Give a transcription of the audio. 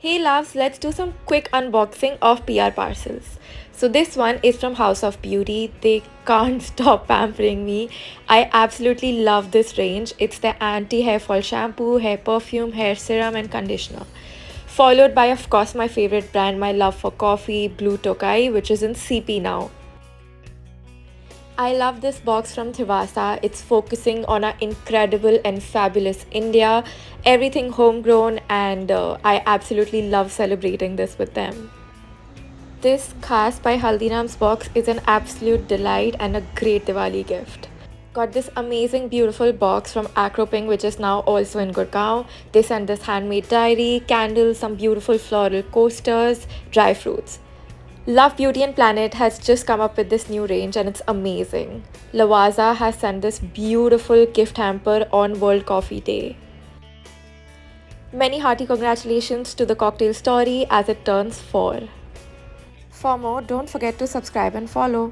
Hey loves, let's do some quick unboxing of PR parcels. So this one is from House of Beauty. They can't stop pampering me. I absolutely love this range. It's the anti-hair fall shampoo, hair perfume, hair serum and conditioner. Followed by of course my favorite brand, my love for coffee, Blue Tokai, which is in CP now. I love this box from Thevasa. It's focusing on our incredible and fabulous India, everything homegrown, and I absolutely love celebrating this with them. This Khas by Haldirams box is an absolute delight and a great Diwali gift. Got this amazing, beautiful box from Acropink, which is now also in Gurgaon. They sent this handmade diary, candles, some beautiful floral coasters, dry fruits. Love Beauty and Planet has just come up with this new range and it's amazing. Lavazza has sent this beautiful gift hamper on World Coffee Day. Many hearty congratulations to the cocktail story as it turns 4. For more, don't forget to subscribe and follow.